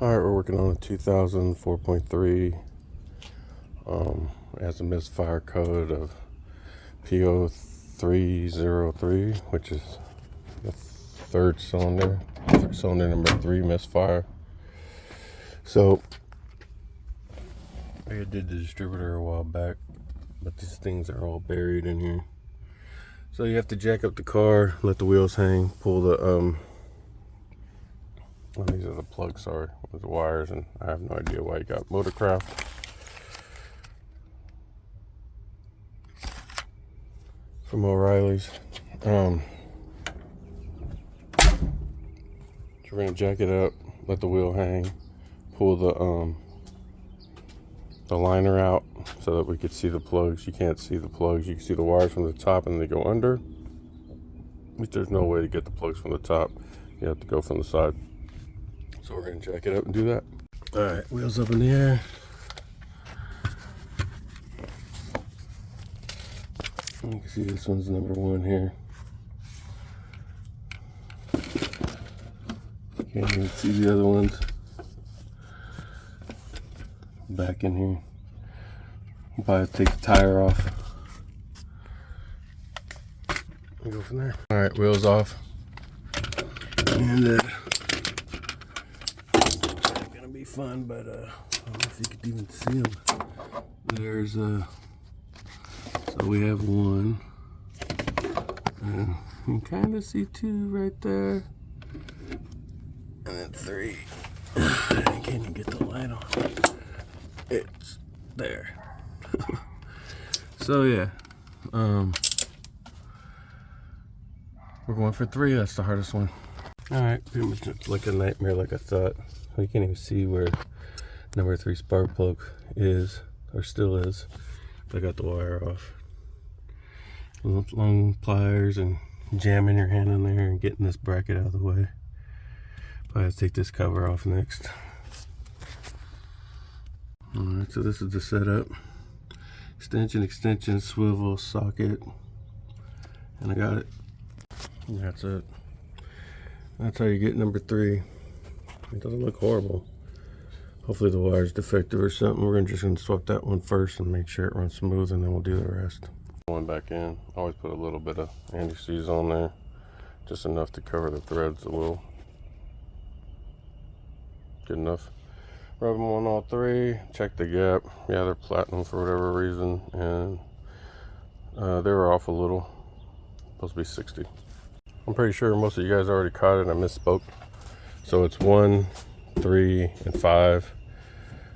Alright, we're working on a 2000 4.3. It has a misfire code of P0303, which is the third cylinder number 3 misfire. So I did the distributor a while back, but these things are all buried in here. So you have to jack up the car, let the wheels hang, pull the these are the plugs, sorry, with the wires, and I have no idea why you got Motorcraft. From O'Reilly's. So we're gonna jack it up, let the wheel hang, pull the liner out so that we could see the plugs. You can't see the plugs, you can see the wires from the top and they go under. But there's no way to get the plugs from the top. You have to go from the side. So we're gonna jack it up and do that. All right, wheels up in the air. You can see this one's number 1 here. Can't even see the other ones. Back in here. I'll probably take the tire off. And go from there. All right, wheels off. And be fun, but I don't know if you could even see them. There's so we have 1, and you can kind of see 2 right there, and then 3. I can't even get the light on. It's there. So yeah, we're going for 3. That's the hardest one. All right, pretty much like a nightmare, like I thought. You can't even see where number 3 spark plug is, or still is. I got the wire off. Long pliers and jamming your hand in there and getting this bracket out of the way. Probably have to take this cover off next. Alright, so this is the setup. Extension, swivel, socket. And I got it. And that's it. That's how you get number 3. It doesn't look horrible. Hopefully the wire's defective or something. We're just gonna swap that one first and make sure it runs smooth, and then we'll do the rest. Going back in, always put a little bit of anti-seize on there, just enough to cover the threads a little. Good enough. Rub them on all 3. Check the gap. Yeah, they're platinum for whatever reason, and they were off a little. Supposed to be 60. I'm pretty sure most of you guys already caught it. I misspoke. So it's 1, 3, and 5.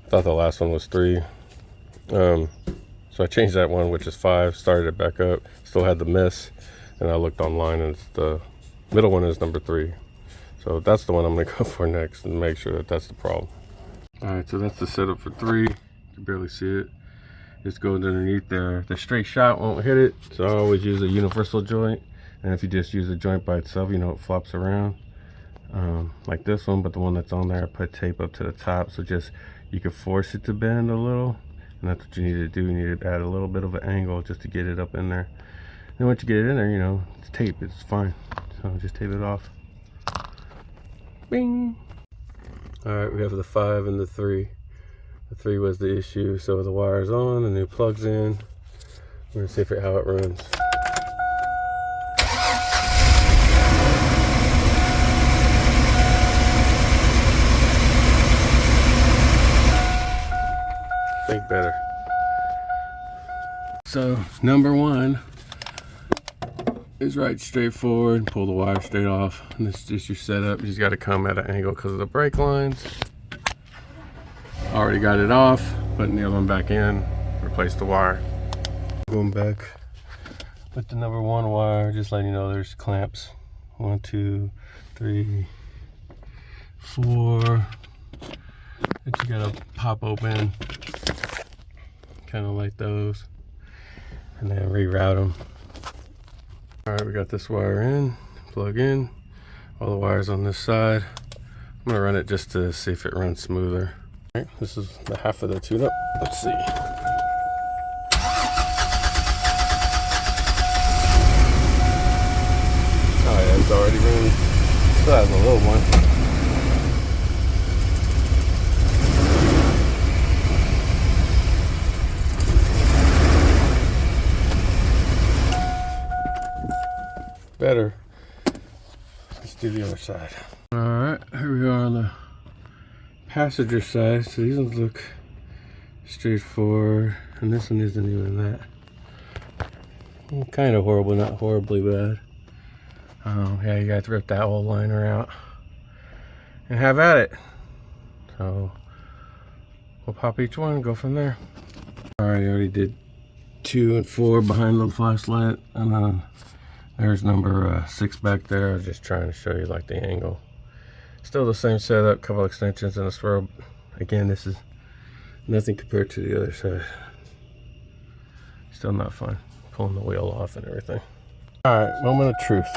I thought the last one was 3. So I changed that one, which is 5, started it back up, still had the miss, and I looked online and it's the middle one is number 3. So that's the one I'm gonna go for next and make sure that that's the problem. All right, so that's the setup for 3. You can barely see it. Just goes underneath there. The straight shot won't hit it, so I always use a universal joint. And if you just use a joint by itself, you know, it flops around. Like this one, but the one that's on there, I put tape up to the top, so just you can force it to bend a little, and that's what you need to do. You need to add a little bit of an angle just to get it up in there. And once you get it in there, you know, it's tape, it's fine. So just tape it off. Bing. All right, we have the 5 and the 3. The 3 was the issue, so the wire's on, the new plug's in. We're gonna see how it runs. Think better. So number 1 is right straightforward. Pull the wire straight off, and this is just your setup. You just got to come at an angle because of the brake lines. Already got it off. Putting the other one back in. Replace the wire. Going back with the number 1 wire. Just letting you know there's clamps. 1, 2, 3, 4. That you gotta pop open, kind of like those, and then reroute them. All right, we got this wire in, plug in, all the wires on this side. I'm gonna run it just to see if it runs smoother. All right, this is the half of the tune-up. Let's see. Oh yeah, it's already running. Still has a little one. do the other side. Alright, here we are on the passenger side. So these ones look straightforward, and this one isn't even that. Kind of horrible, not horribly bad. Yeah, you got to rip that whole liner out and have at it. So we'll pop each one and go from there. Alright, I already did 2 and 4 behind the flashlight, and there's number 6 back there. I was just trying to show you like the angle. Still the same setup, couple extensions and a swirl. Again, this is nothing compared to the other side. Still not fun. Pulling the wheel off and everything. Alright, moment of truth.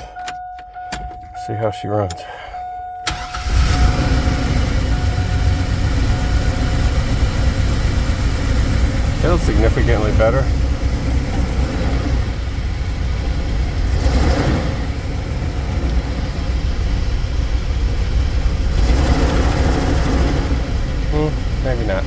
See how she runs. Feels significantly better. Maybe not.